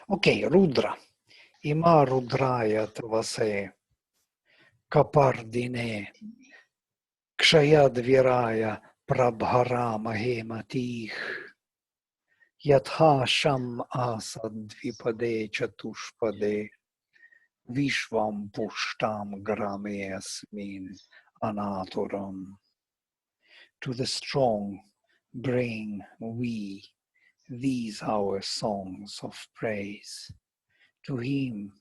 Okay, Rudra. Ima Rudraya Tavase Kapardine Kshayadviraya Prabhara Mahematih Yatha Sham Asad Dvipade Chatushpade Vishvam Pushtam Grame Asmin Anaturam. To the strong bring we these our songs of praise. To him,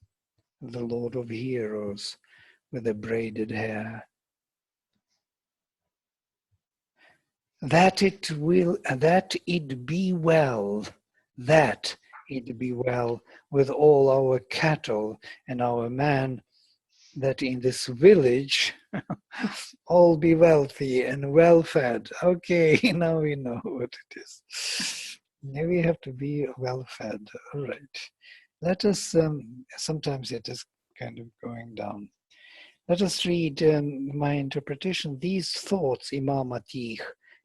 the Lord of Heroes, with the braided hair, that it be well with all our cattle and our men, that in this village all be wealthy and well fed. Okay, now we know what it is. Now we have to be well fed. All right. Let us, sometimes it is kind of going down. Let us read my interpretation. These thoughts, Imamatih,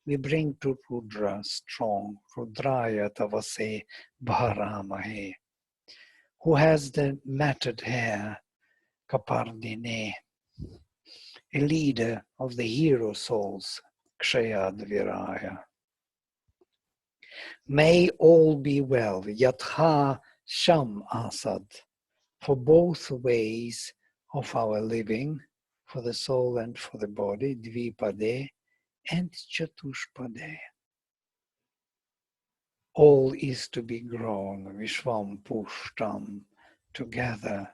we bring to Rudra strong, Rudraya Tavase Bharamahe, who has the matted hair, Kapardine, a leader of the hero souls, Kshayadviraya. May all be well, Yatha Sham Asad, for both ways of our living, for the soul and for the body, Dvipade and Chatushpade. All is to be grown, Vishvam Pushtam, together,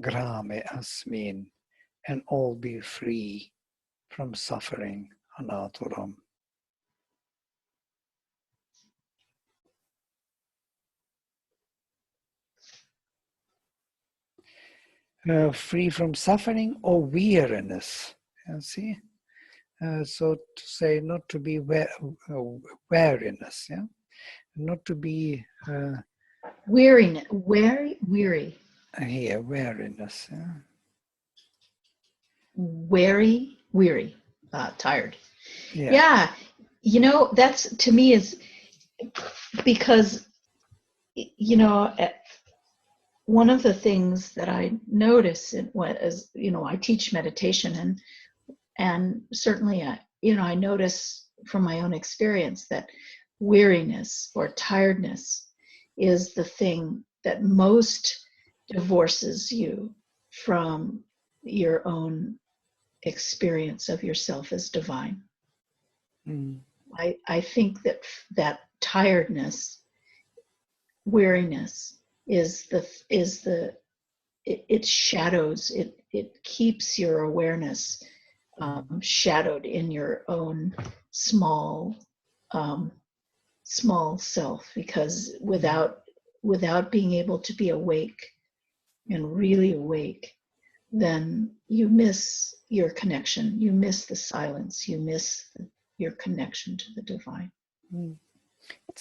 Grame Asmin, and all be free from suffering, Anaturam. Free from suffering or weariness, you see? So to say, not to be weariness, yeah? Not to be weariness, weary. Here, weariness. Yeah? Weary, tired. Yeah. Yeah, you know, that's to me is because, you know, one of the things that I notice as you know, I teach meditation, and certainly, you know, I notice from my own experience that weariness or tiredness is the thing that most divorces you from your own experience of yourself as divine. I think that tiredness, weariness it shadows, it keeps your awareness shadowed in your own small self, because without being able to be awake and really awake, then you miss your connection, you miss the silence, you miss your connection to the divine.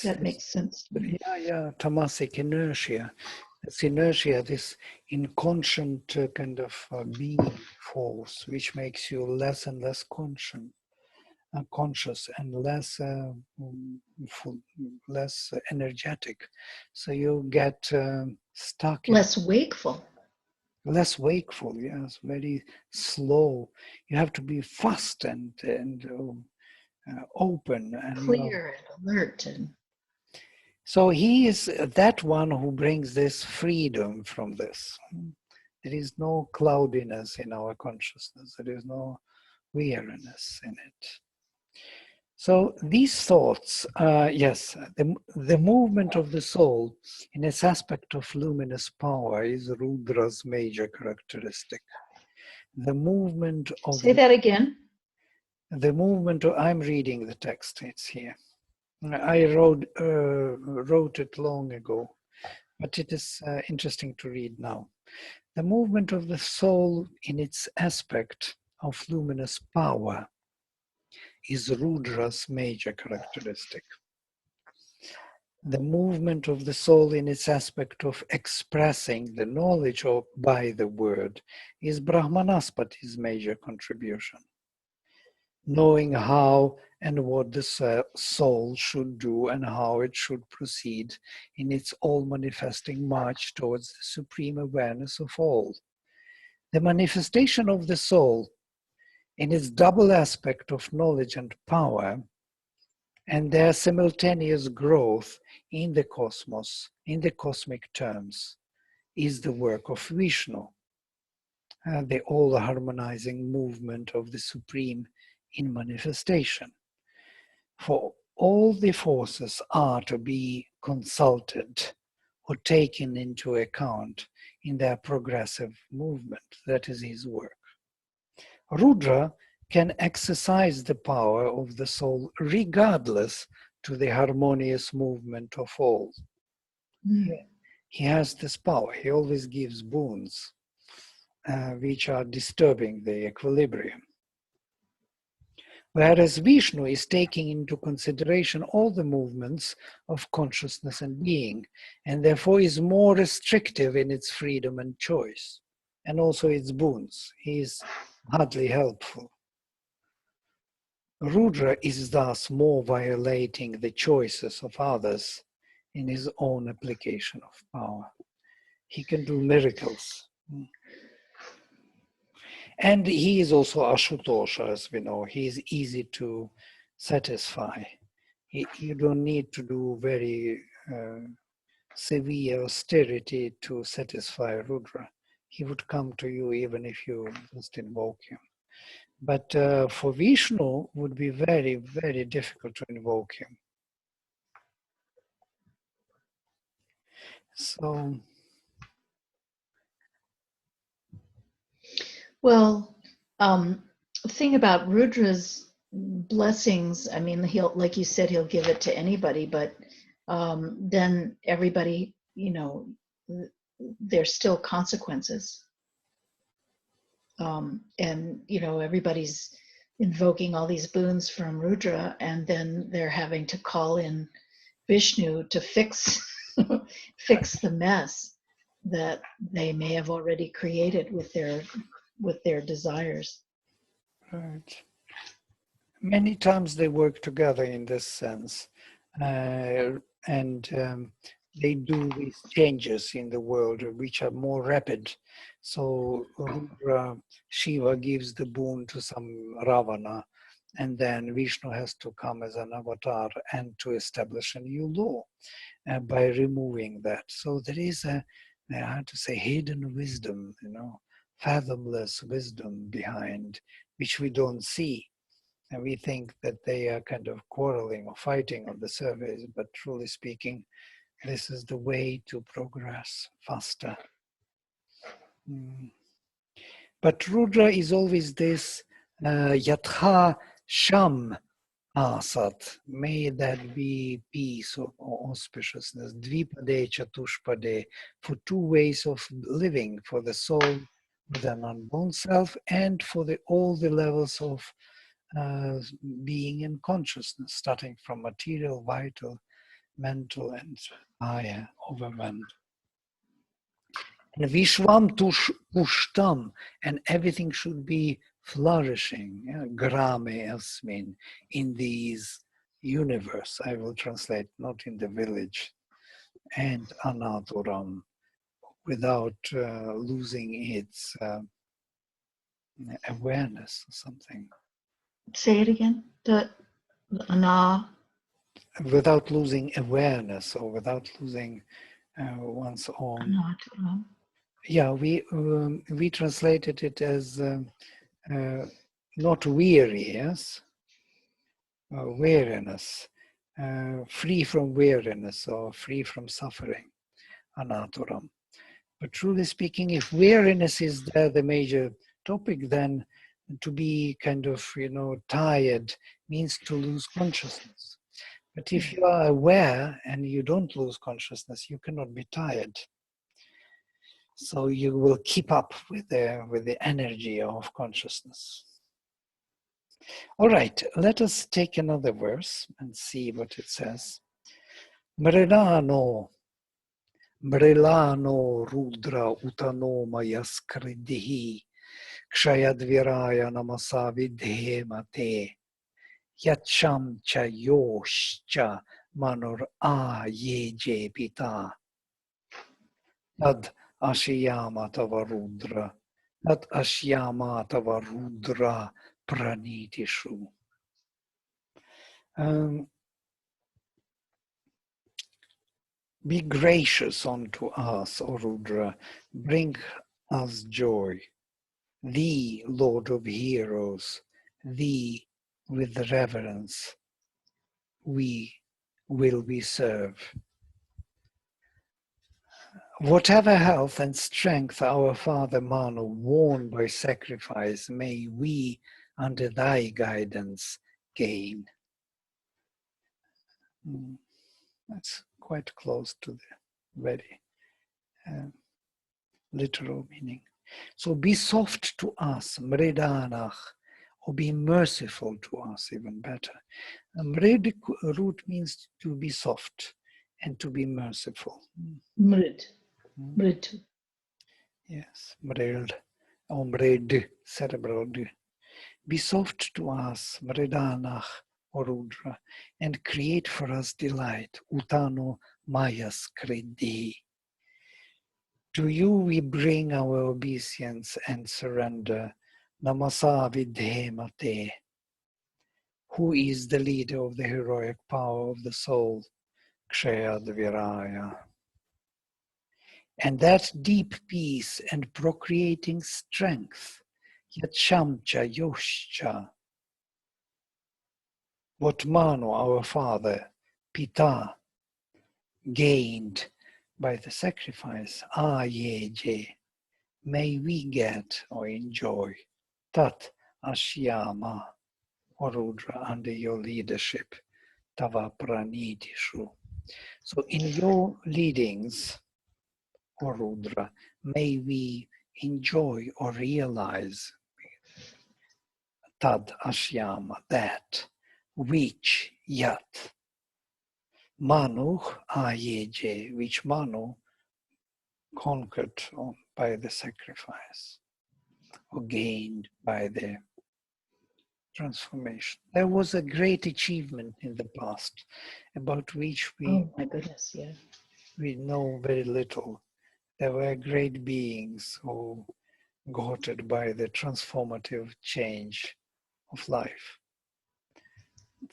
That makes sense to me. Yeah, tamasic inertia. It's inertia, this inconscient kind of being force, which makes you less and less conscious and less energetic. So you get stuck. Less wakeful. Less wakeful, yes, very slow. You have to be fast and open and clear and alert. So he is that one who brings this freedom from this. There is no cloudiness in our consciousness. There is no weariness in it. So these thoughts, yes, the movement of the soul in its aspect of luminous power is Rudra's major characteristic. The movement of... Say that again. The movement of... I'm reading the text, it's here. I wrote it long ago, but it is interesting to read now. The movement of the soul in its aspect of luminous power is Rudra's major characteristic. The movement of the soul in its aspect of expressing the knowledge by the word is Brahmanaspati's major contribution. knowing how and what the soul should do and how it should proceed in its all-manifesting march towards the supreme awareness of all. The manifestation of the soul in its double aspect of knowledge and power and their simultaneous growth in the cosmos, in the cosmic terms, is the work of Vishnu, the all-harmonizing movement of the Supreme in manifestation. For all the forces are to be consulted or taken into account in their progressive movement. That is his work. Rudra can exercise the power of the soul regardless to the harmonious movement of all. He has this power. He always gives boons which are disturbing the equilibrium. Whereas Vishnu is taking into consideration all the movements of consciousness and being, and therefore is more restrictive in its freedom and choice, and also its boons. He is hardly helpful. Rudra is thus more violating the choices of others in his own application of power. He can do miracles. And he is also Ashutosha, as we know. He is easy to satisfy. You don't need to do very severe austerity to satisfy Rudra. He would come to you even if you just invoke him. But for Vishnu, it would be very, very difficult to invoke him. So, well, the thing about Rudra's blessings, I mean, he'll, like you said, he'll give it to anybody, but then everybody, you know, there's still consequences. And, you know, everybody's invoking all these boons from Rudra, and then they're having to call in Vishnu to fix fix the mess that they may have already created with their desires. right. Many times they work together in this sense, and they do these changes in the world which are more rapid. So Rudra, Shiva gives the boon to some Ravana, and then Vishnu has to come as an avatar and to establish a new law by removing that. So there is I have to say, hidden wisdom, you know, fathomless wisdom behind, which we don't see. And we think that they are kind of quarreling or fighting on the surface, but truly speaking, this is the way to progress faster. But Rudra is always this Yatha Sham Asat. May that be peace or auspiciousness. Dvipade Chatushpade, for two ways of living, for the soul with an unborn self and for all the levels of being in consciousness, starting from material, vital, mental, and higher, overwhelmed. And Vishwam Pushtam, and everything should be flourishing, grame asmin, in these universe. I will translate, not in the village, and anaturam, without losing its awareness or something. Say it again. The ana. Without losing awareness or without losing one's own. Anatara. Yeah, we translated it as not weary, yes, weariness, free from weariness or free from suffering, anaturam. But truly speaking, if weariness is the major topic, then to be kind of, you know, tired means to lose consciousness. But if you are aware and you don't lose consciousness, you cannot be tired. So you will keep up with the energy of consciousness. All right, let us take another verse and see what it says. Mrilano Rudra Utano Mayaskridihi Kshayadviraya Namasa Vidhe Mate Yatsham cha yoshcha manor a yeje pita. Tad ashyama tava Rudra. Tad ashyama tava Rudra pranitishu. Be gracious unto us, O Rudra. Bring us joy. Thee, Lord of heroes, thee with reverence we serve. Whatever health and strength our father Manu won by sacrifice, may we, under thy guidance, gain. That's quite close to the very literal meaning. So be soft to us, mridanach, or be merciful to us, even better. Mrid root means to be soft and to be merciful. Mrid. Mrid. Yes, mrid, or mrid, cerebral d. Be soft to us, mridanach, or Rudra, and create for us delight, utano mayas kredi. To you we bring our obeisance and surrender. Namasa vidhemate. Who is the leader of the heroic power of the soul? Kshayadviraya. And that deep peace and procreating strength, Yachamcha Yoshcha, what Manu, our father, Pita, gained by the sacrifice, Ayeje, may we get or enjoy Tat Ashyama, or Rudra, under your leadership, Tava Pranidishu. So in your leadings, or Rudra, may we enjoy or realize Tad Ashyama, that which Yat Manu Ayeje, which Manu conquered by the sacrifice or gained by the transformation. There was a great achievement in the past about which Oh my goodness, yeah. we know very little. There were great beings who got it by the transformative change of life.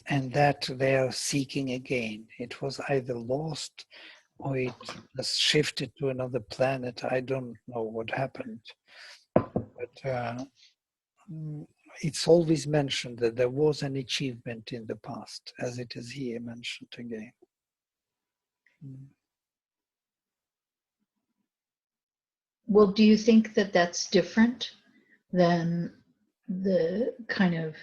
And that they are seeking again. It was either lost or it was shifted to another planet. I don't know what happened. But it's always mentioned that there was an achievement in the past, as it is here mentioned again. Well, do you think that that's different than the kind of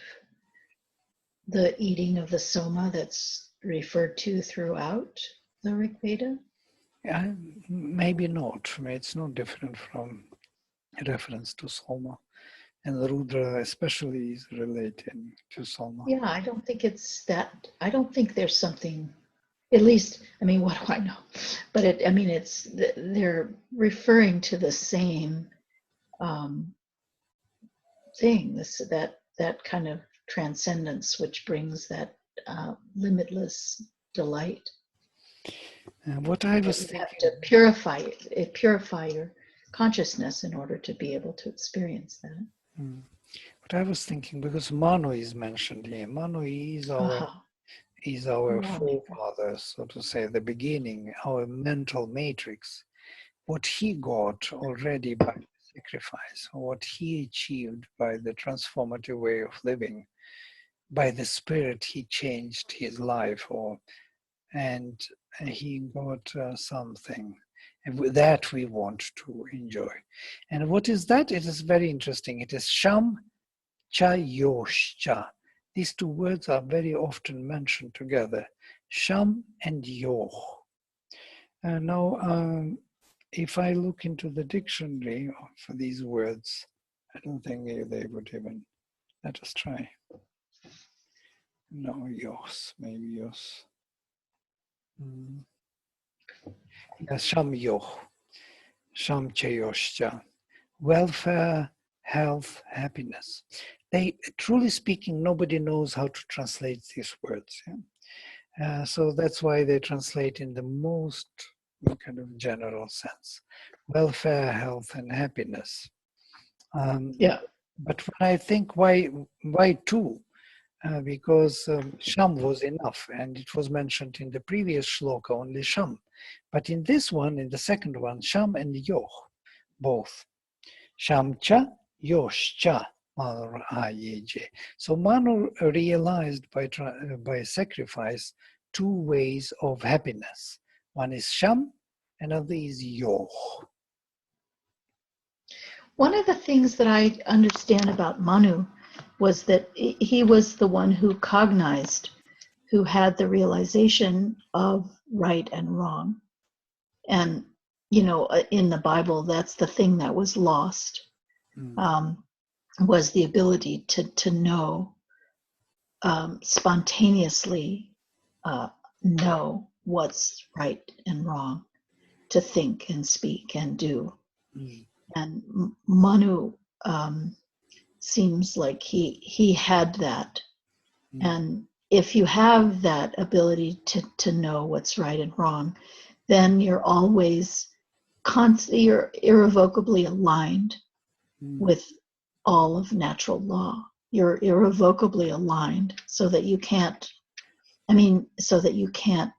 the eating of the soma that's referred to throughout the Rig Veda? Maybe not. It's not different from reference to Soma. And the Rudra especially is related to Soma. Yeah, I don't think it's that. I don't think there's something, at least, I mean, what do I know? But they're referring to the same thing, that kind of transcendence, which brings that limitless delight. What I was thinking, you have to purify your consciousness in order to be able to experience that. What I was thinking, because Manu is mentioned here. Manu is our forefather, so to say, the beginning, our mental matrix. What he got already by sacrifice, what he achieved by the transformative way of living, by the spirit he changed his life, and he got something. And with that we want to enjoy. And what is that? It is very interesting. It is Sham Cha Yoshcha. These two words are very often mentioned together. Sham and Yoh. Now, if I look into the dictionary for these words, I don't think they would even. Let us try. No, Yos, maybe Yos. Yes, Sham Yoh. Sham Cha Yoshcha. Welfare, health, happiness. truly speaking, nobody knows how to translate these words. Yeah? So that's why they translate in the most kind of general sense: welfare, health, and happiness. Yeah. But when I think why two? Because Sham was enough, and it was mentioned in the previous shloka only Sham. But in this one, in the second one, Sham and Yoh, both. Sham cha, Yosh cha. So Manu realized by sacrifice two ways of happiness. One is Sham, another is Yoh. One of the things that I understand about Manu was that he was the one who cognized, who had the realization of right and wrong. And, in the Bible, that's the thing that was lost, was the ability to know, spontaneously know what's right and wrong, to think and speak and do. And Manu seems like he had that. And if you have that ability to know what's right and wrong, then you're always you're irrevocably aligned with all of natural law. You're irrevocably aligned so that you can't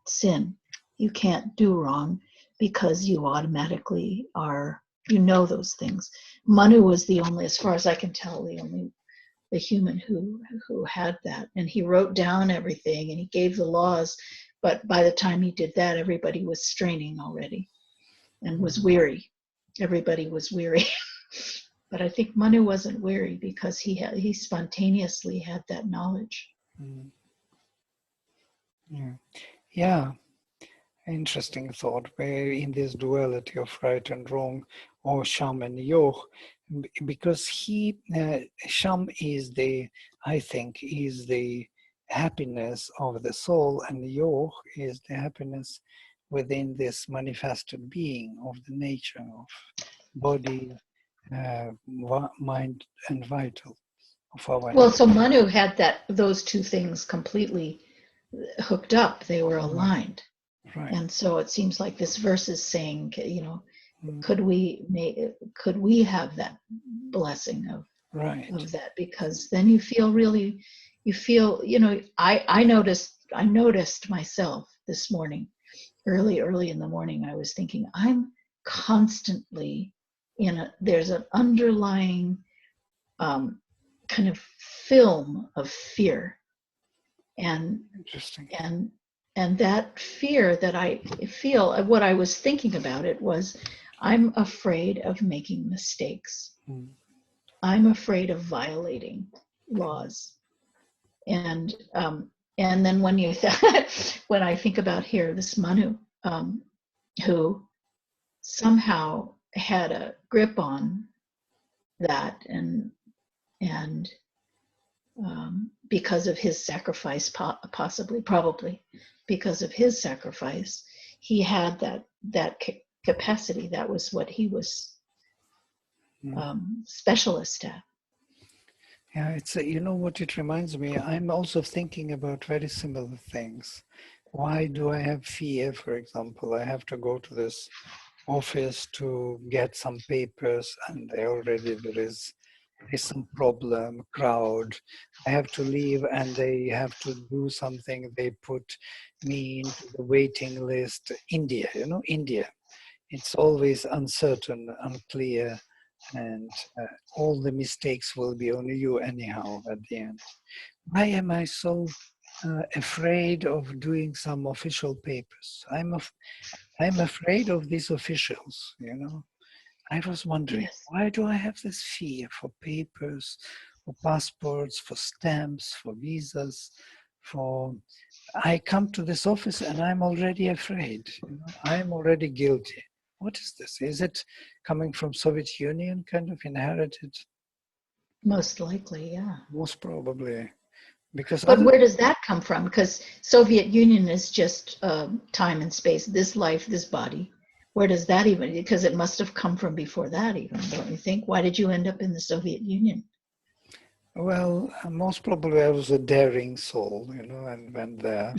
sin. You can't do wrong because you automatically are, those things. Manu was the only, as far as I can tell, the human who had that. And he wrote down everything and he gave the laws, but by the time he did that, everybody was straining already and was weary. Everybody was weary. But I think Manu wasn't weary because he spontaneously had that knowledge. Yeah. Interesting thought, where in this duality of right and wrong, or Sham and Yoh, because Sham is I think, is the happiness of the soul, and Yoh is the happiness within this manifested being of the nature of body, mind, and vital of our. Well, so Manu had those two things completely hooked up. They were aligned. Right. And so it seems like this verse is saying, could we have that blessing of that? Because then you feel, I noticed myself this morning, early in the morning, I was thinking, I'm constantly there's an underlying kind of film of fear. And interesting. And that fear that I feel, what I was thinking about it was, I'm afraid of making mistakes. I'm afraid of violating laws. And then when when I think about here, this Manu, who somehow had a grip on that, and because of his sacrifice, probably because of his sacrifice, he had that capacity. That was what he was specialist at. Yeah, it's what it reminds me. I'm also thinking about very similar things. Why do I have fear? For example, I have to go to this office to get some papers, and there is some problem, crowd. I have to leave, and they have to do something. They put me into the waiting list. India, India. It's always uncertain, unclear, and all the mistakes will be on you anyhow at the end. Why am I so afraid of doing some official papers? I'm afraid of these officials, I was wondering, why do I have this fear for papers, for passports, for stamps, for visas, I come to this office and I'm already afraid, I'm already guilty. What is this? Is it coming from Soviet Union, kind of inherited? Most likely, yeah. Most probably. But where does that come from? Because Soviet Union is just time and space, this life, this body. Where does that even, because it must have come from before that even, don't you think? Why did you end up in the Soviet Union? Well, most probably I was a daring soul, and went there.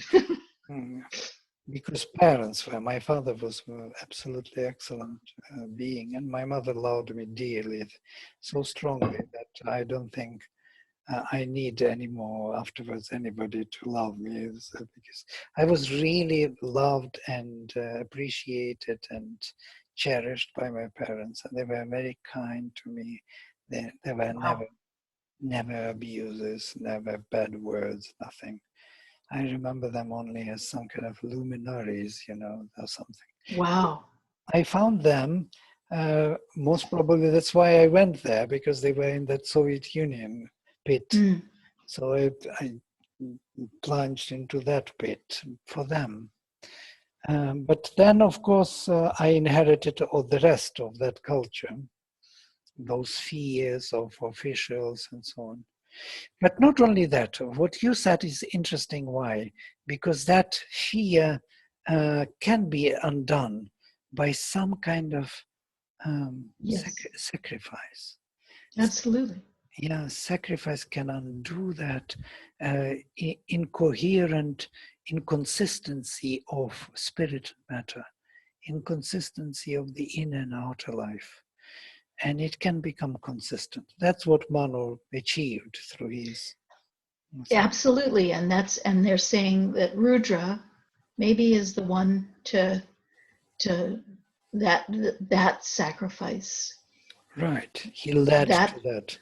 Mm. Because parents were. My father was absolutely excellent being, and my mother loved me dearly, so strongly that I don't think I need anymore afterwards anybody to love me. Because I was really loved and appreciated and cherished by my parents, and they were very kind to me. There were Wow. never abuses, never bad words, nothing. I remember them only as some kind of luminaries, or something. Wow. I found them, most probably that's why I went there, because they were in that Soviet Union pit. Mm. So I plunged into that pit for them. But then, of course, I inherited all the rest of that culture, those fears of officials and so on. But not only that, what you said is interesting. Why? Because that fear can be undone by some kind of Yes, sacrifice. absolutely. Yeah, sacrifice can undo that incoherent inconsistency of spirit matter, inconsistency of the inner and outer life. And it can become consistent. That's what Manu achieved through his. Absolutely. And they're saying that Rudra maybe is the one to that sacrifice. Right. He led That to that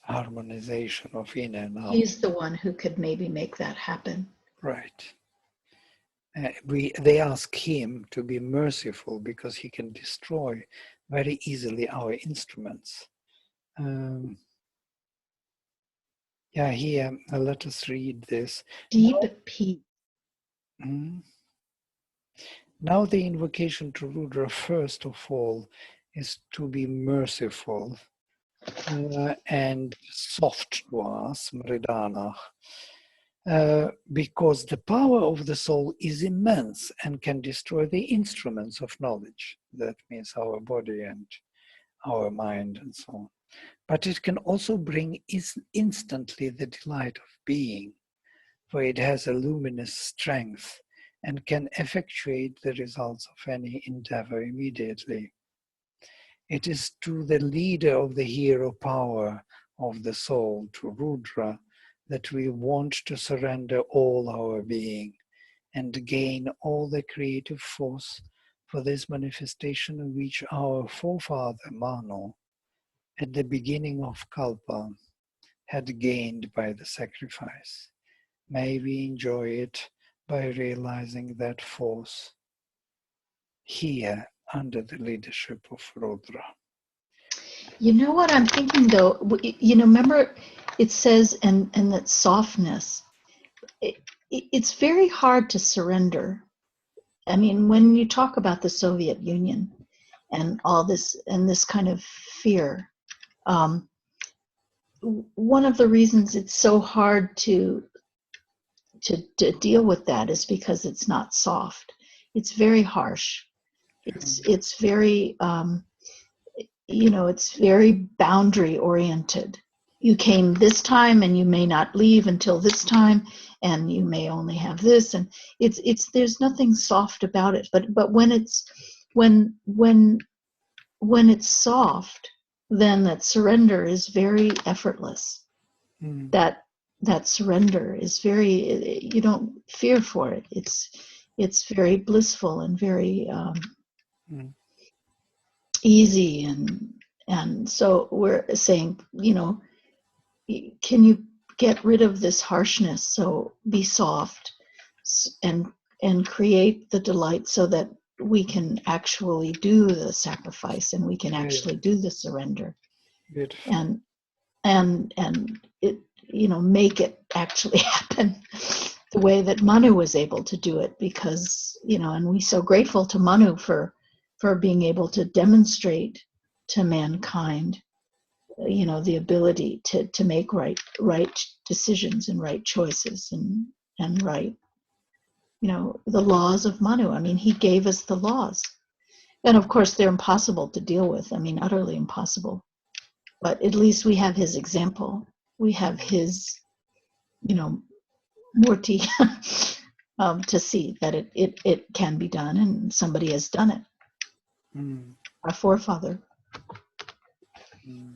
harmonization of inner and out. he's the one who could maybe make that happen. Right. They ask him to be merciful because he can destroy very easily our instruments. Yeah, here, let us read this. Deep peace. Mm. Now the invocation to Rudra, first of all, is to be merciful and soft to us, Mridana, because the power of the soul is immense and can destroy the instruments of knowledge. That means our body and our mind and so on. But it can also bring instantly the delight of being, for it has a luminous strength and can effectuate the results of any endeavor immediately. It is to the leader of the hero power of the soul, to Rudra, that we want to surrender all our being and gain all the creative force for this manifestation which our forefather Manu, at the beginning of Kalpa, had gained by the sacrifice. May we enjoy it by realizing that force here under the leadership of Rudra. You know what I'm thinking though? Remember it says, and that softness. It's very hard to surrender. I mean, when you talk about the Soviet Union and all this and this kind of fear, um, one of the reasons it's so hard to deal with that is because it's not soft. It's very harsh. It's very it's very boundary oriented. You came this time and you may not leave until this time, and you may only have this, and it's there's nothing soft about it. But when it's soft, then that surrender is very effortless. Mm. That surrender is very, you don't fear for it. It's very blissful and very easy, and so we're saying, can you get rid of this harshness? So be soft and create the delight so that we can actually do the sacrifice and we can actually do the surrender. Beautiful. And it, make it actually happen the way that Manu was able to do it, because and we're so grateful to Manu for being able to demonstrate to mankind the ability to make right decisions and right choices and right, the laws of Manu. I mean, he gave us the laws, and of course they're impossible to deal with. I mean, utterly impossible, but at least we have his example, have his, murti to see that it can be done, and somebody has done it. Mm. Our forefather. Mm.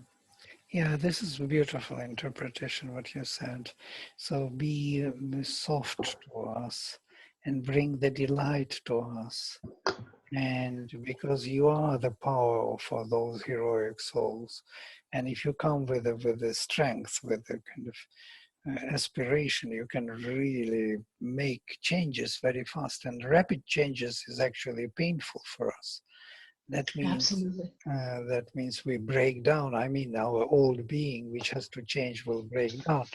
Yeah, this is a beautiful interpretation, what you said. So be soft to us and bring the delight to us. And because you are the power for those heroic souls. And if you come with the strength, with the kind of aspiration, you can really make changes very fast. And rapid changes is actually painful for us. That means Absolutely. that means we break down. I mean, our old being, which has to change, will break down,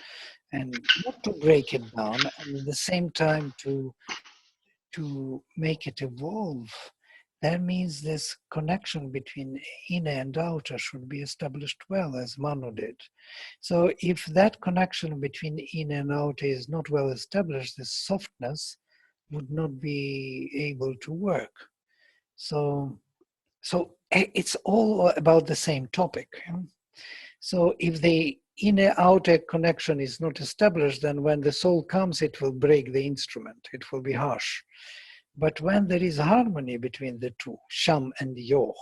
and not to break it down, and at the same time to make it evolve. That means this connection between inner and outer should be established well, as Manu did. So if that connection between inner and outer is not well established, this softness would not be able to work. So it's all about the same topic. So if the inner-outer connection is not established, then when the soul comes, it will break the instrument. It will be harsh. But when there is harmony between the two, Sham and Yoh,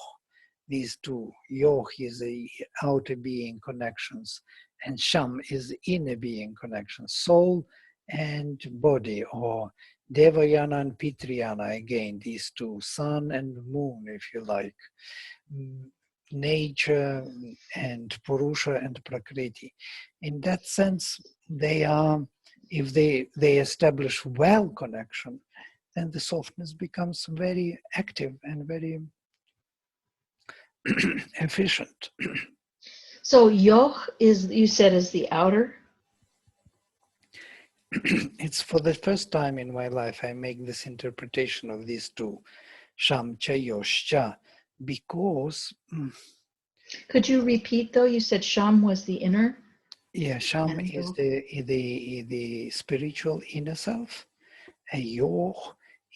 these two, Yoh is the outer being connections, and Sham is inner being connections, soul and body, or Devayana and Pitriyana, again, these two, sun and moon, if you like, nature and Purusha and Prakriti. In that sense, they are, if they establish well connection, then the softness becomes very active and very efficient. So Yoh is, you said, is the outer? It's for the first time in my life I make this interpretation of these two, Sham Cha Yosh Cha, because Could you repeat though? You said Sham was the inner? yeah, Sham And is Yoh? the spiritual inner self, and Yoh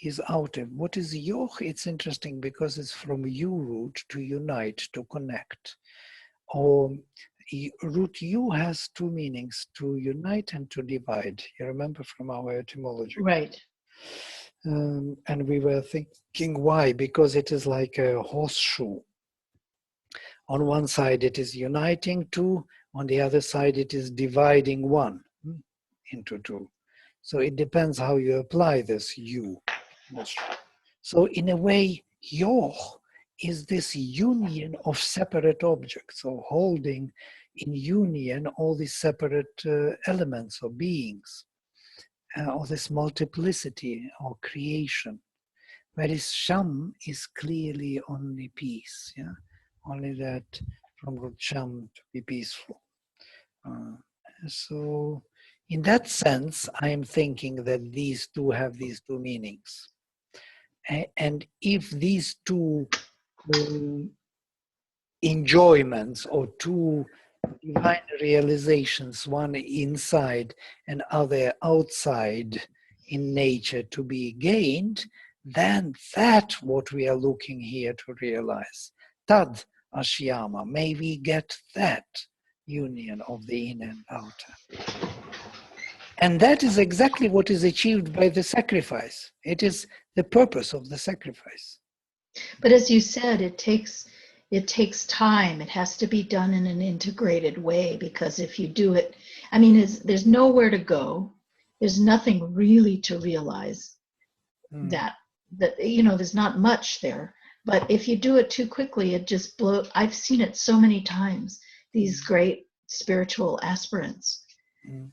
is outer. What is Yoh? It's interesting because it's from U root, to unite, to connect. Or root U has two meanings, to unite and to divide. You remember from our etymology. Right. And we were thinking why? Because it is like a horseshoe. On one side it is uniting two, on the other side it is dividing one into two. So it depends how you apply this U. So in a way, Yoh is this union of separate objects, so holding in union all these separate elements or beings, or this multiplicity or creation. Whereas Sham is clearly only peace, yeah, only that from root Sham to be peaceful. So in that sense, I'm thinking that these two have these two meanings. And if these two enjoyments or two divine realizations, one inside and other outside in nature, to be gained, then that's what we are looking here to realize. Tad Ashyama, may we get that union of the inner and outer. And that is exactly what is achieved by the sacrifice. It is the purpose of the sacrifice. But as you said, it takes time. It has to be done in an integrated way, because if you do it, I mean, there's nowhere to go. There's nothing really to realize. That there's not much there. But if you do it too quickly, it just blows. I've seen it so many times. These great spiritual aspirants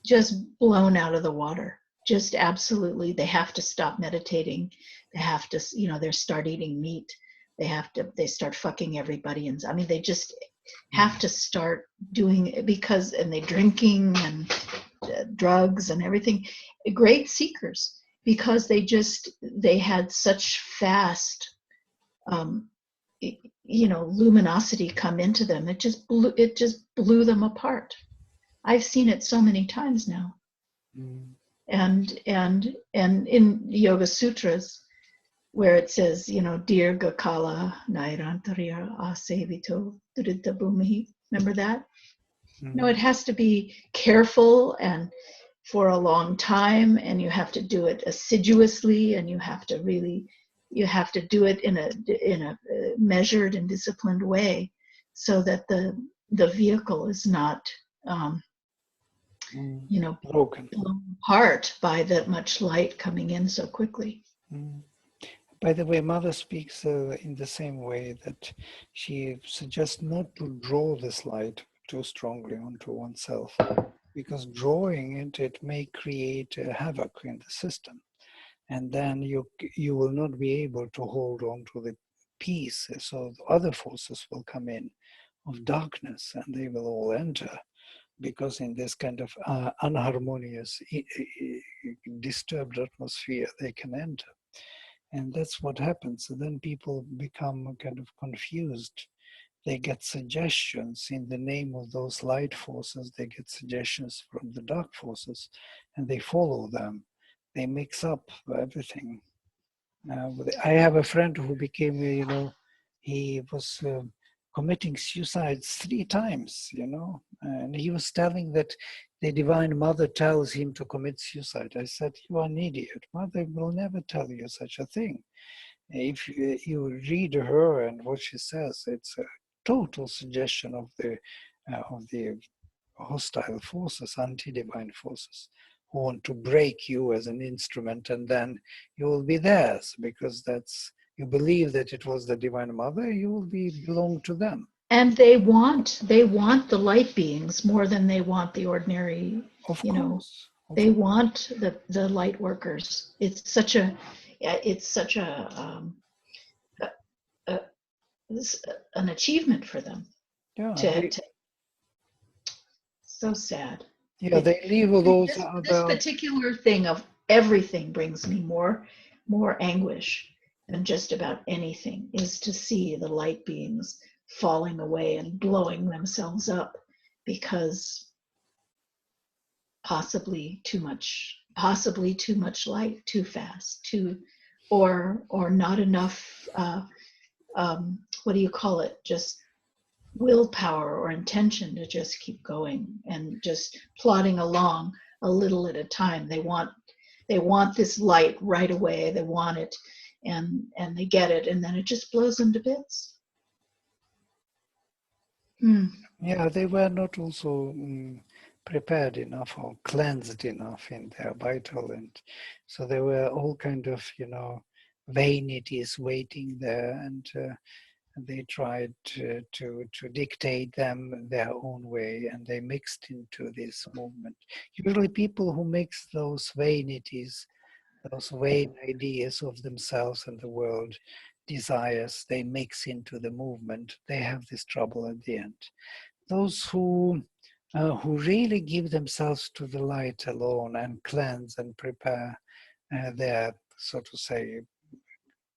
just blown out of the water. Just absolutely, they have to stop meditating. They have to, they start eating meat. They start fucking everybody. And I mean, they just have to start doing it and they drinking and drugs and everything. Great seekers, because they had such fast, luminosity come into them. It just blew them apart. I've seen it so many times now. And in Yoga Sutras, where it says, Dirga Kala Nairantariya Asevito Durita Bhumihi. Remember that? No, it has to be careful and for a long time, and you have to do it assiduously, and you have to do it in a measured and disciplined way, so that the vehicle is not broken. blown apart by that much light coming in so quickly. By the way, Mother speaks in the same way, that she suggests not to draw this light too strongly onto oneself, because drawing it may create havoc in the system, and then you will not be able to hold on to the peace. So other forces will come in of darkness, and they will all enter, because in this kind of unharmonious, disturbed atmosphere, they can enter. And that's what happens. And then people become kind of confused. They get suggestions in the name of those light forces. They get suggestions from the dark forces, and they follow them. They mix up everything. I have a friend who became, he was committing suicides 3 times, and he was telling that the Divine Mother tells him to commit suicide. I said, you are an idiot. Mother will never tell you such a thing. If you read her and what she says, it's a total suggestion of the hostile forces, anti-divine forces, who want to break you as an instrument, and then you will be theirs, because you believe that it was the Divine Mother, you will belong to them. And they want the light beings more than they want the ordinary. Of course. They want the light workers. It's such an achievement for them. Yeah. So sad. Yeah, they leave all those this particular thing of everything brings me more anguish than just about anything, is to see the light beings falling away and blowing themselves up because possibly too much light, too fast, or not enough what do you call it, just willpower or intention to just keep going and just plodding along a little at a time. They want this light right away. They want it, and they get it, and then it just blows them to bits. Yeah, they were not also prepared enough or cleansed enough in their vital, and so there were all kind of vanities waiting there, and they tried to dictate them their own way, and they mixed into this movement. Usually people who mix those vanities, those vain ideas of themselves and the world, desires, they mix into the movement, they have this trouble at the end. Those who really give themselves to the light alone and cleanse and prepare their, so to say,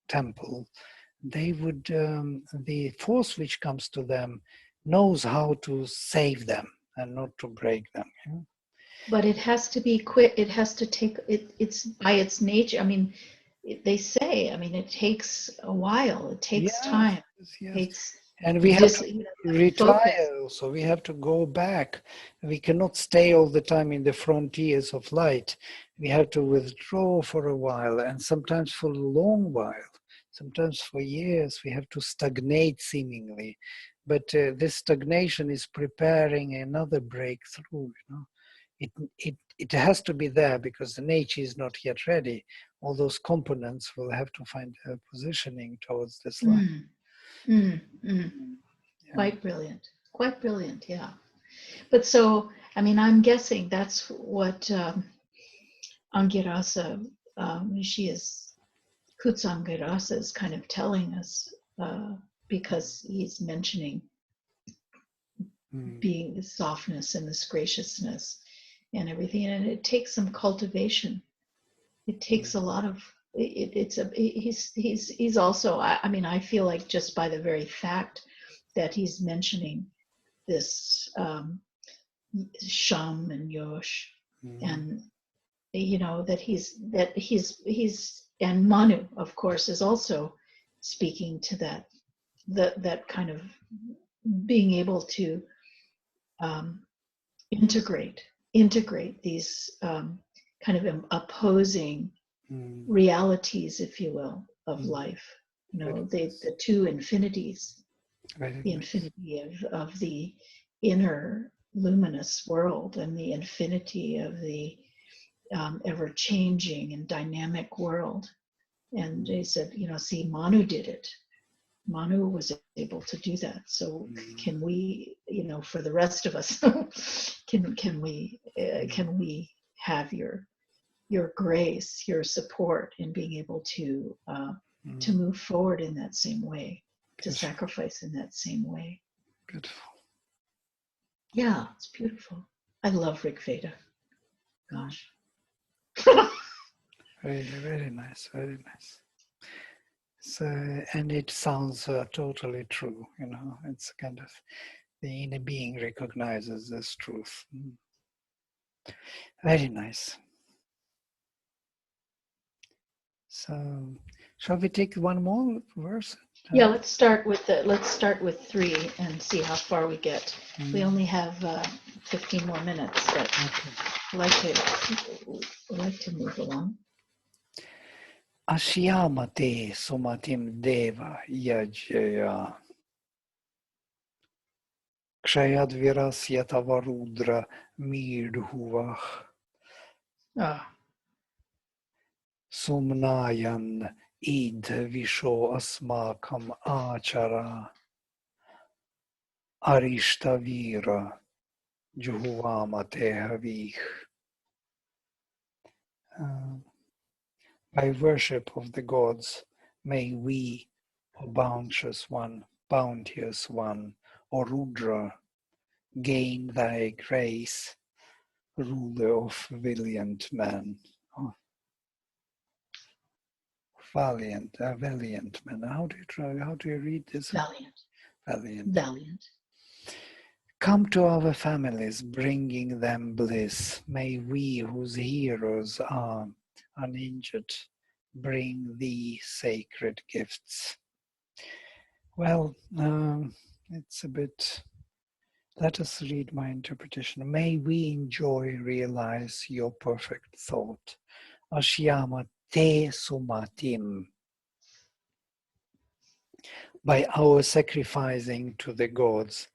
temple, they would, the force which comes to them knows how to save them and not to break them. But it has to be quick. It has to take, it's by its nature. I mean, they say, it takes a while. It takes time. Yes. It takes, and we have to retire also. We have to go back. We cannot stay all the time in the frontiers of light. We have to withdraw for a while, and sometimes for a long while. Sometimes for years we have to stagnate seemingly, but this stagnation is preparing another breakthrough. It has to be there because the nature is not yet ready. All those components will have to find a positioning towards this light. Yeah. Quite brilliant, yeah. But so, I'm guessing that's what Angirasa, Kutsangirasa is kind of telling us, because he's mentioning being the softness and this graciousness and everything, and it takes some cultivation. It takes a lot of. He's also. I feel like just by the very fact that he's mentioning this Sham and Yosh, and that he's and Manu, of course, is also speaking to that kind of being able to integrate these kind of opposing realities, if you will, of life. You know, the two infinities, the infinity of the inner luminous world and the infinity of the ever-changing and dynamic world. And they said, you know, see, Manu did it. Manu was able to do that. So can we, you know, for the rest of us, can we have your grace, your support in being able to move forward in that same way, to sacrifice in that same way. Beautiful. Yeah, it's beautiful. I love Rig Veda. Gosh. Really, very nice, very nice. So, and it sounds totally true, you know, it's kind of the inner being recognizes this truth. Very nice. So, shall we take one more verse? Yeah, let's start with 3 and see how far we get. We only have 15 more minutes, but I like to move along. Ashyamate sumatim deva yajya kshayadvirasya tava Rudra midhuvah sumnayan id visho asmakam achara arishtavira juhuvamate havih. By worship of the gods, may we, O bounteous one, O Rudra, gain thy grace, ruler of valiant man. Oh. Valiant man. How do you read this? Valiant. Come to our families, bringing them bliss. May we, whose heroes are uninjured, bring thee sacred gifts. Well, it's a bit, let us read my interpretation. May we enjoy, realize your perfect thought. Ashyama te sumatim. By our sacrificing to the gods,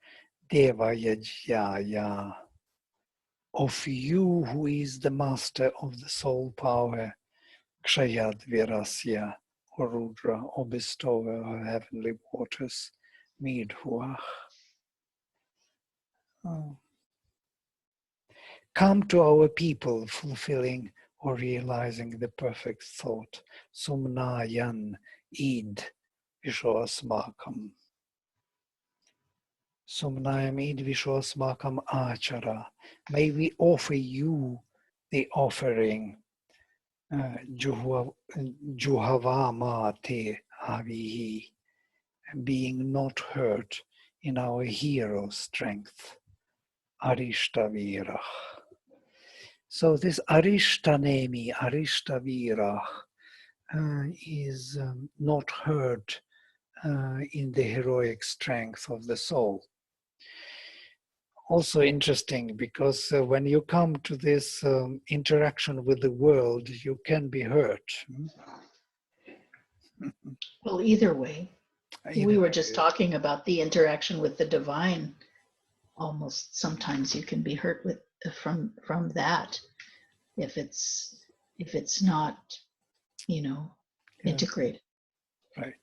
Deva Yajyaya, of you who is the master of the soul power, Kshayad Virasya, O Rudra, O bestower of heavenly waters, Midhuach. Come to our people, fulfilling or realizing the perfect thought, Sumnayan Id Vishwasmakam. Sumnayam Id Vishwasmakam Achara. May we offer you the offering, Juhavama Te Avihi, being not hurt in our hero strength, Arishtavirach. So this Arishtanemi, Arishtavirach, is not hurt in the heroic strength of the soul. Also interesting because when you come to this interaction with the world, you can be hurt. Well, either way. We were just talking about the interaction with the divine. Almost sometimes you can be hurt with from that if it's not, you know, integrated. Right.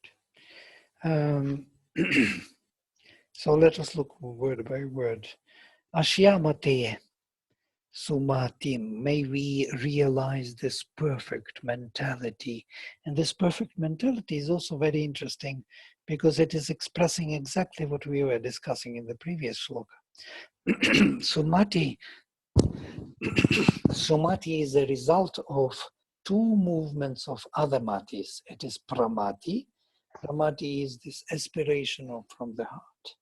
So let us look word by word. Ashyamate sumatim. May we realize this perfect mentality. And this perfect mentality is also very interesting because it is expressing exactly what we were discussing in the previous shloka. Sumati is a result of two movements of other matis. It is pramati. Pramati is this aspiration from the heart.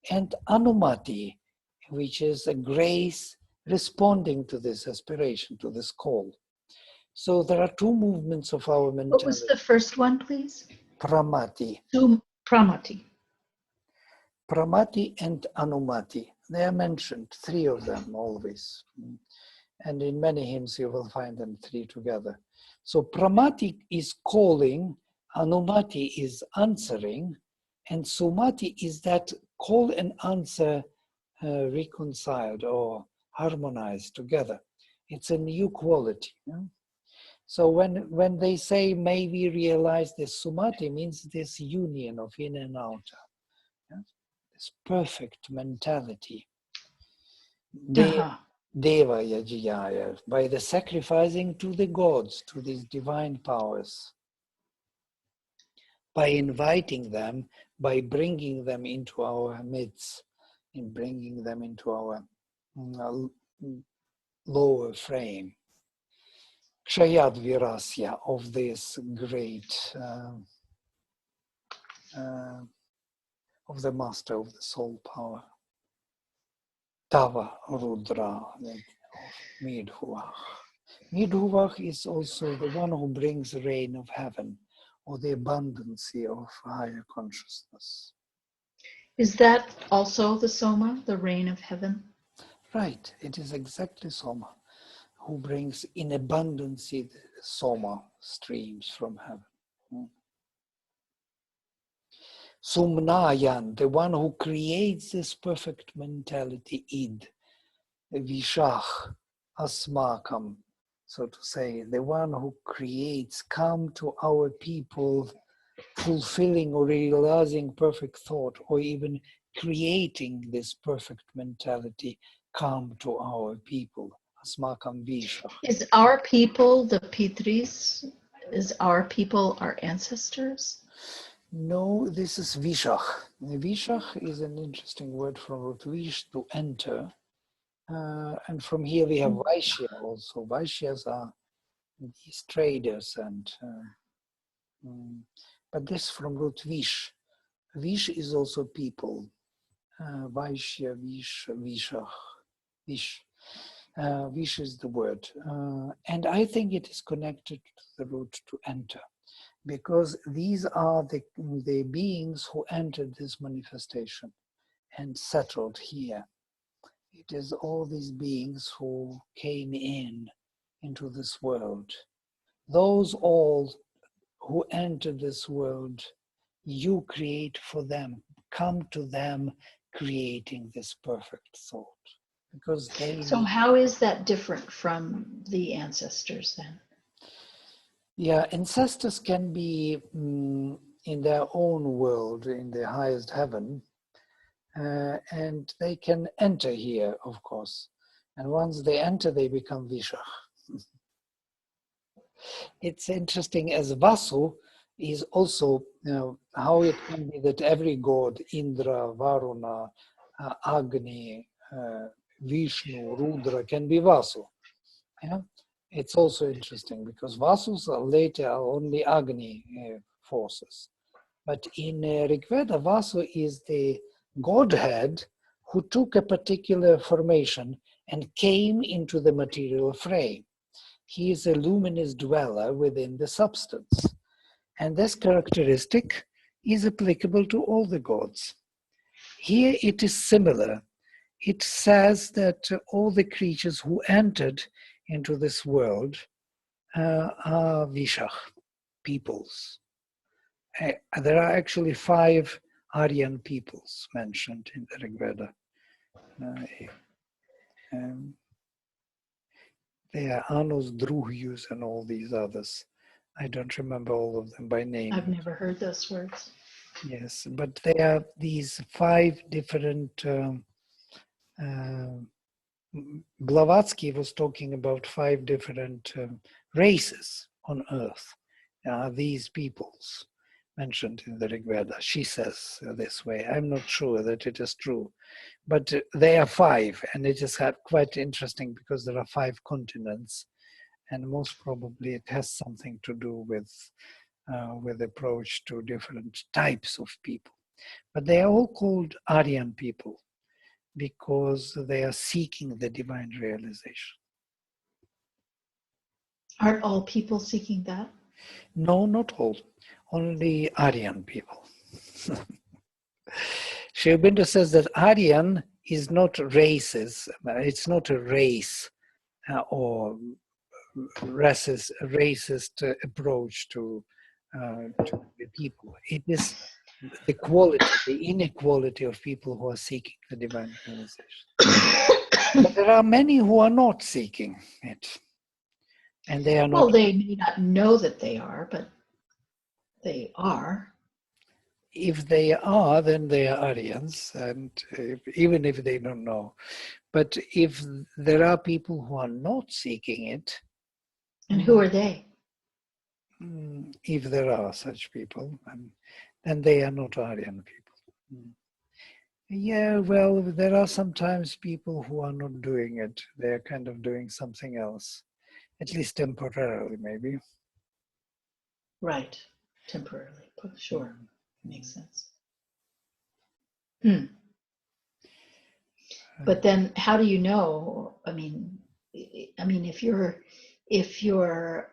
And anumati, which is a grace responding to this aspiration, to this call. So there are two movements of our mentality. What was the first one, please? Pramati. Pramati. Pramati and Anumati. They are mentioned, three of them always. And in many hymns you will find them three together. So Pramati is calling, Anumati is answering, and Sumati is that call and answer reconciled or harmonized together. It's a new quality. Yeah? So when they say, may we realize this, Sumati means this union of in and outer. Yeah? This perfect mentality. Uh-huh. Deva Yajiyaya, by the sacrificing to the gods, to these divine powers, by inviting them, by bringing them into our midst, in bringing them into our lower frame. Kshayad Virasya, of this great, of the master of the soul power. Tava Rudra, of Midhuvah. Midhuvah is also the one who brings the rain of heaven, or the abundancy of higher consciousness. Is that also the Soma, the rain of heaven? Right, it is exactly Soma, who brings in abundancy the Soma streams from heaven. Sumnayan, the one who creates this perfect mentality, id, vishach, asmakam, so to say, the one who creates, come to our people, fulfilling or realizing perfect thought, or even creating this perfect mentality, come to our people. Asmakam vishach. Is our people the Pitris? Is our people our ancestors? No, this is vishach. Vishach is an interesting word from root vish, to enter. And from here we have Vaishya also. Vaishyas are these traders, and but this from root vish. Vish is also people. Vaishya, vish, vishach, vish. Vish is the word. And I think it is connected to the root to enter, because these are the beings who entered this manifestation and settled here. It is all these beings who came into this world. Those all who enter this world, you create for them, come to them creating this perfect thought. Because they So how is that different from the ancestors then? Yeah, ancestors can be in their own world, in the highest heaven, and they can enter here, of course. And once they enter, they become Vishach. It's interesting, as Vasu is also, how it can be that every god, Indra, Varuna, Agni, Vishnu, Rudra, can be Vasu. Yeah? It's also interesting because Vasus are later only Agni forces. But in Rigveda, Vasu is the godhead who took a particular formation and came into the material frame. He is a luminous dweller within the substance. And this characteristic is applicable to all the gods. Here it is similar. It says that all the creatures who entered into this world are Vishach, peoples. There are actually 5 Aryan peoples mentioned in the Rig Veda. They are Anus, Druhyus, and all these others. I don't remember all of them by name. I've never heard those words. Yes, but there are these 5 different. Blavatsky was talking about 5 different races on earth. These peoples mentioned in the Rig Veda. She says this way. I'm not sure that it is true, but they are 5, and it is quite interesting because there are 5 continents, and most probably it has something to do with approach to different types of people. But they are all called Aryan people, because they are seeking the divine realization. Aren't all people seeking that? No, not all. Only Aryan people. Sri Aurobindo says that Aryan is not races. It's not a race or racist approach to the people. It is the quality, the inequality of people who are seeking the divine realization. But there are many who are not seeking it. And they are not. Well, they may not know that they are, but they are. If they are, then they are Aryans, and even if they don't know. But if there are people who are not seeking it, and who are they? If there are such people, then they are not Aryan people. Yeah, well, there are sometimes people who are not doing it. They're kind of doing something else, at least temporarily, maybe. Right, temporarily, sure, makes sense. But then, how do you know? I mean, if you're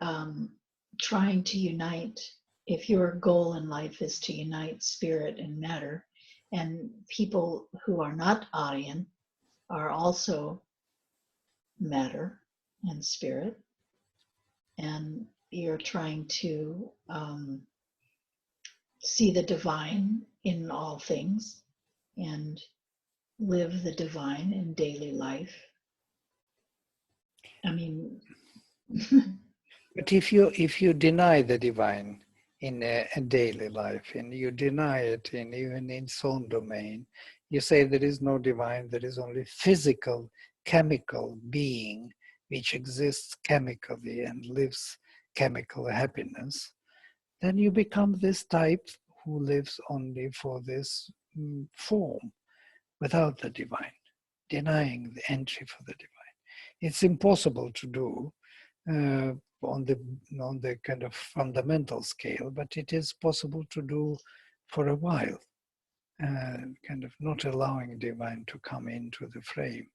trying to unite, if your goal in life is to unite spirit and matter, and people who are not Aryan are also matter and spirit, and you're trying to see the divine in all things and live the divine in daily life. I mean, but if you deny the divine in a daily life, and you deny it even in its own domain, you say there is no divine, there is only physical, chemical being which exists chemically and lives chemical happiness, then you become this type who lives only for this form without the divine, denying the entry for the divine. It's impossible to do on the kind of fundamental scale, but it is possible to do for a while, kind of not allowing divine to come into the frame.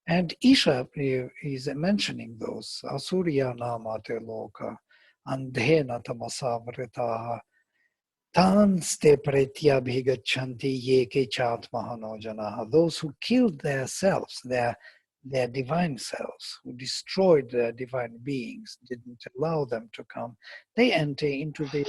And Isha is mentioning those Asurya namate loka andhena tamasavritaha tanste pretyabhigachanti yeke chatmahano janaha. Those who killed their selves, their divine selves, who destroyed their divine beings, didn't allow them to come, they enter into the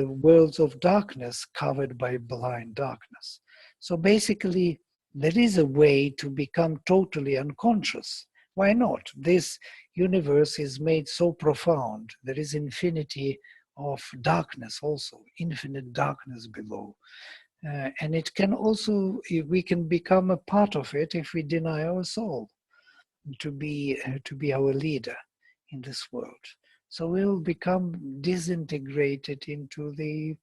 worlds of darkness covered by blind darkness. So basically, there is a way to become totally unconscious. Why not? This universe is made so profound. There is infinity of darkness also, infinite darkness below. And it can also, we can become a part of it if we deny our soul to be our leader in this world. So we'll become disintegrated into the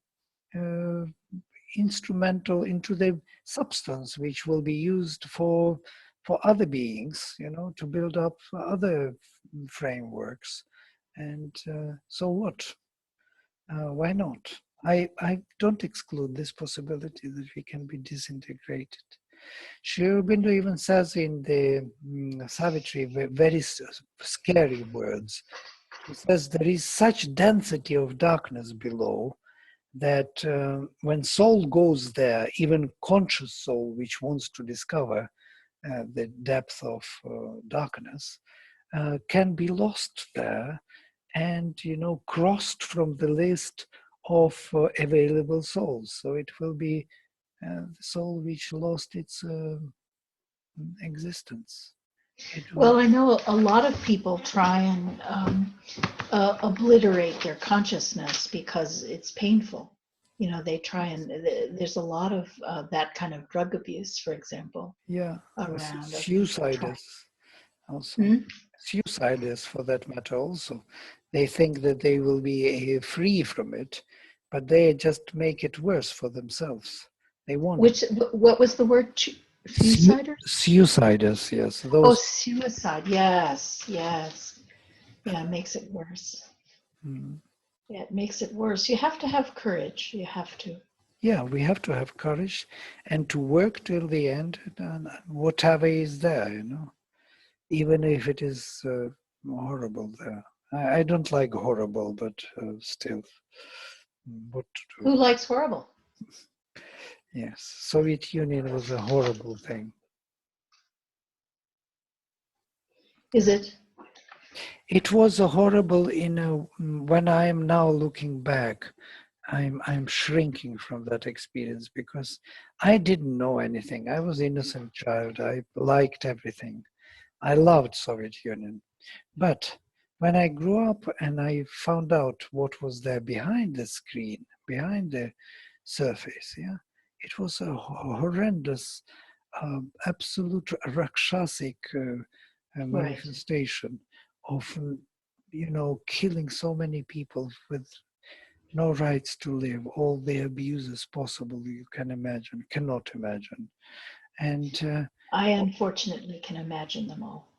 instrumental, into the substance which will be used for other beings, to build up other frameworks. And so what? Why not? I don't exclude this possibility that we can be disintegrated. Sri Aurobindo even says in the Savitri very scary words. He says there is such density of darkness below that when soul goes there, even conscious soul which wants to discover the depth of darkness can be lost there and crossed from the list of available souls. So it will be the soul which lost its existence. well, I know a lot of people try and obliterate their consciousness because it's painful. They try and there's a lot of that kind of drug abuse, for example. Yeah, around suicide is also. Suicide is, for that matter, also. They think that they will be free from it, but they just make it worse for themselves. They want. What was the word? Suiciders? Suiciders, yes. Those. Oh, suicide. Yes. Yeah, it makes it worse. Yeah, it makes it worse. You have to have courage. You have to. Yeah, we have to have courage and to work till the end, whatever is there, even if it is horrible there. I don't like horrible, but still, what to do? Who likes horrible? Yes, Soviet Union was a horrible thing. Is it? It was a horrible, when I am now looking back, I'm shrinking from that experience because I didn't know anything. I was an innocent child. I liked everything. I loved Soviet Union. But when I grew up and I found out what was there behind the screen, behind the surface, yeah, it was a horrendous, absolute rakshasic Right. manifestation of, killing so many people with no rights to live, all the abuses possible you can imagine, cannot imagine. And I unfortunately can imagine them all.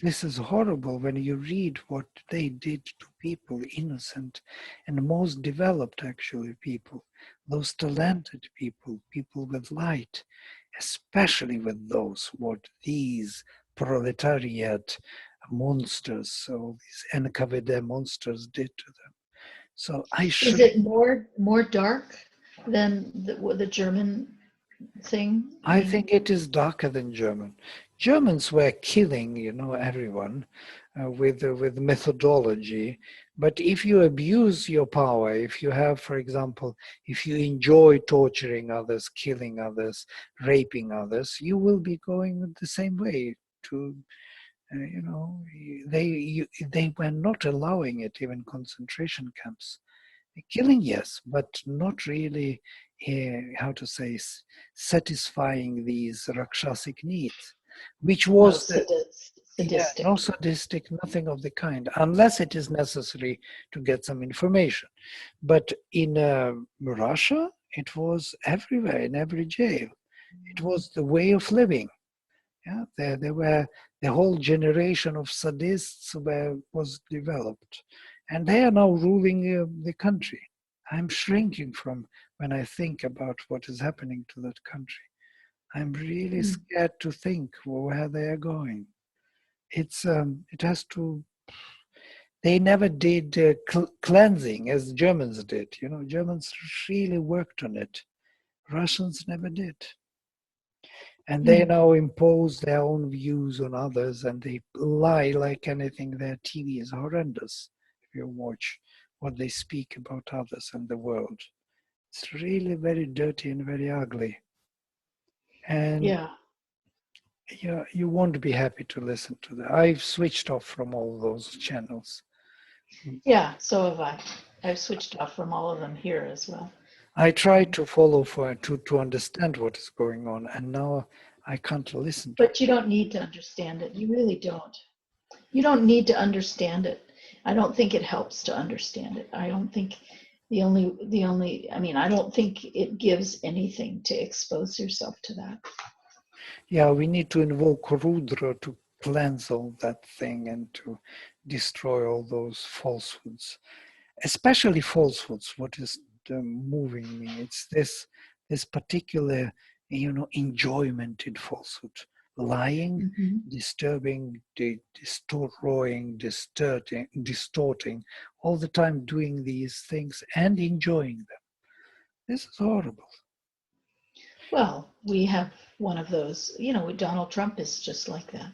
this is horrible when you read what they did to people, innocent and most developed actually people, those talented people, people with light, especially with those, what these proletariat monsters, so these NKVD monsters did to them. So I Is shrink. it more dark than the German thing? I I mean, think it is darker than German. Germans were killing, everyone with methodology. But if you abuse your power, if you have, for example, if you enjoy torturing others, killing others, raping others, you will be going the same way. To they were not allowing it even concentration camps. Killing, yes, but not really, how to say, satisfying these rakshasic needs, which no, was the, yeah, no sadistic. sadistic, nothing of the kind, unless it is necessary to get some information. But in Russia, it was everywhere, in every jail. It was the way of living. Yeah, there were the whole generation of sadists was developed, and they are now ruling the country. I'm shrinking from when I think about what is happening to that country. I'm really Mm. scared to think where they are going. It has to. They never did cleansing as Germans did. Germans really worked on it. Russians never did. And they Mm. now impose their own views on others and they lie like anything. Their TV is horrendous if you watch what they speak about others and the world. It's really very dirty and very ugly. And Yeah, you won't be happy to listen to that. I've switched off from all those channels. yeah. So have I. I've switched off from all of them here as well. I try to follow to understand what is going on, and now I can't listen to it. But you don't need to understand it. You really don't. You don't need to understand it. I don't think it helps to understand it. I don't think I mean, I don't think it gives anything to expose yourself to that. Yeah, we need to invoke Rudra to cleanse all that thing and to destroy all those falsehoods, especially falsehoods. What is moving me? It's this particular, enjoyment in falsehood, lying, Mhm. disturbing, distorting, all the time doing these things and enjoying them. This is horrible. Well, we have one of those, Donald Trump is just like that.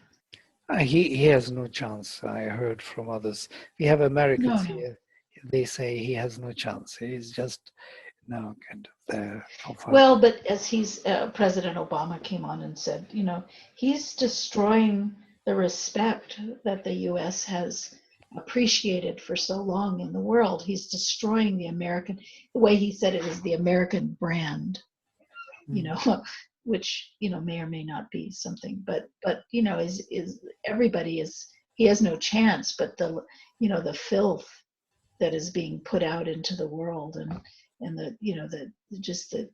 He has no chance. I heard from others. We have Americans No, no. here. They say he has no chance. He's just now kind of there. Well, but as President Obama came on and said, he's destroying the respect that the U.S. has appreciated for so long in the world. He's destroying the way he said it is the American brand, you Mm. know, which, may or may not be something, but, is everybody he has no chance, but the filth that is being put out into the world and just the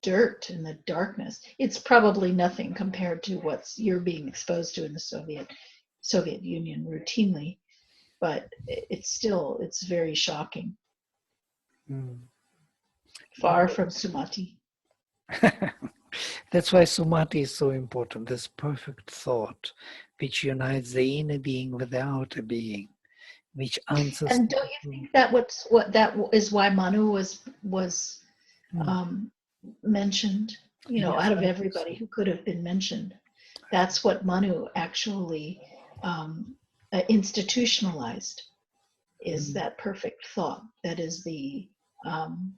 dirt and the darkness. It's probably nothing compared to you're being exposed to in the Soviet Union routinely, but it's very shocking. Mm. Far from Sumati. That's why Sumati is so important. This perfect thought, which unites the inner being with the outer being, which answers. And don't you think that what that is why Manu was mentioned, Yes, out of I think everybody so. who could have been mentioned. That's what Manu actually institutionalized, is Mm. that perfect thought. That is um,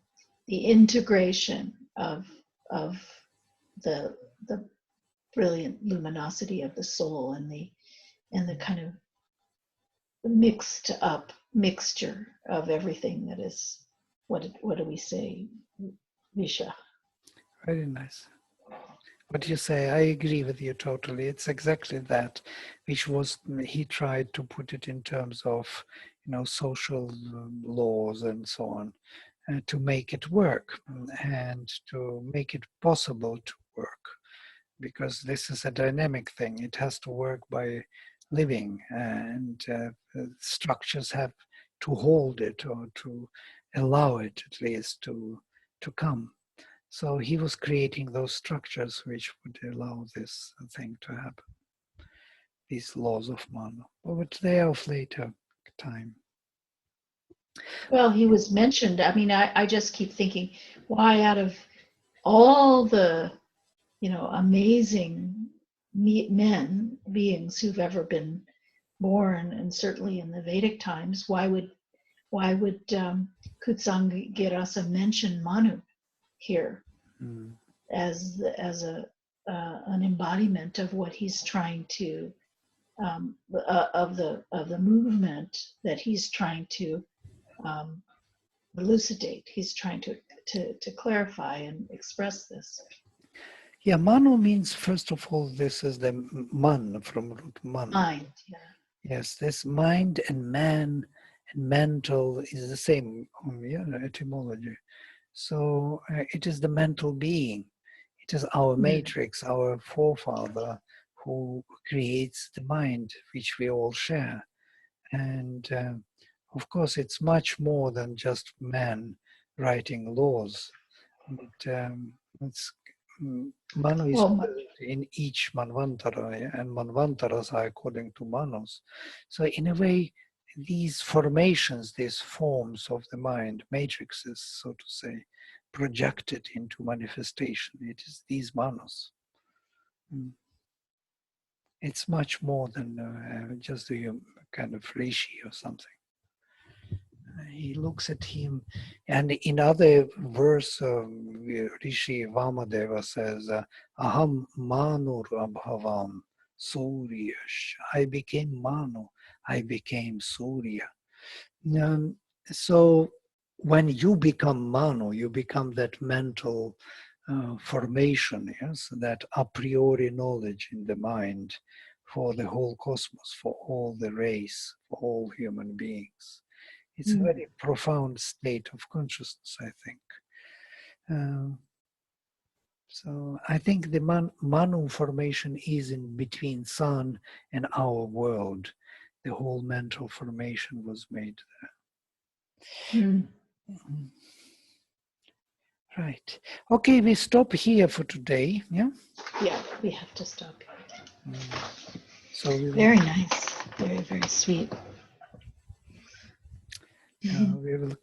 the integration of the the brilliant luminosity of the soul and the kind of mixed up mixture of everything that is what do we say, Visha? Very nice. What you say, I agree with you totally. It's exactly that, which was he tried to put it in terms of, social laws and so on, to make it work and to make it possible to work, because this is a dynamic thing. It has to work by living, and structures have to hold it or to allow it at least to come. So he was creating those structures which would allow this thing to happen, these laws of mana. But they are of later time. Well, he was mentioned. I mean, I just keep thinking, why out of all the, amazing beings who've ever been born, and certainly in the Vedic times, why would Kutsang Girasa mention Manu here Mm. as an embodiment of what he's trying to of the movement that he's trying to um, elucidate. He's trying to clarify and express this. Yeah, mano means, first of all, this is the man from root man. Mind, yeah. Yes, this mind and man and mental is the same etymology. So it is the mental being. It is our matrix, our forefather who creates the mind, which we all share. And of course, it's much more than just man writing laws. But Manu is Well, in each Manvantara, and Manvantaras are according to Manus. So in a way, these formations, these forms of the mind, matrices, so to say, projected into manifestation. It is these Manus. It's much more than just a kind of rishi or something. He looks at him, and in other verse, Rishi Vamadeva says, "Aham Manur Abhavam Suryash." I became Manu. I became Surya. Um, so when you become Manu, you become that mental formation, yes, that a priori knowledge in the mind for the whole cosmos, for all the race, for all human beings. It's a very profound state of consciousness, I think. So I think the Manu formation is in between sun and our world. The whole mental formation was made there. Mhm. Right. Okay, we stop here for today. Yeah. yeah, we have to stop. So we will. Very nice. Very, very sweet. We will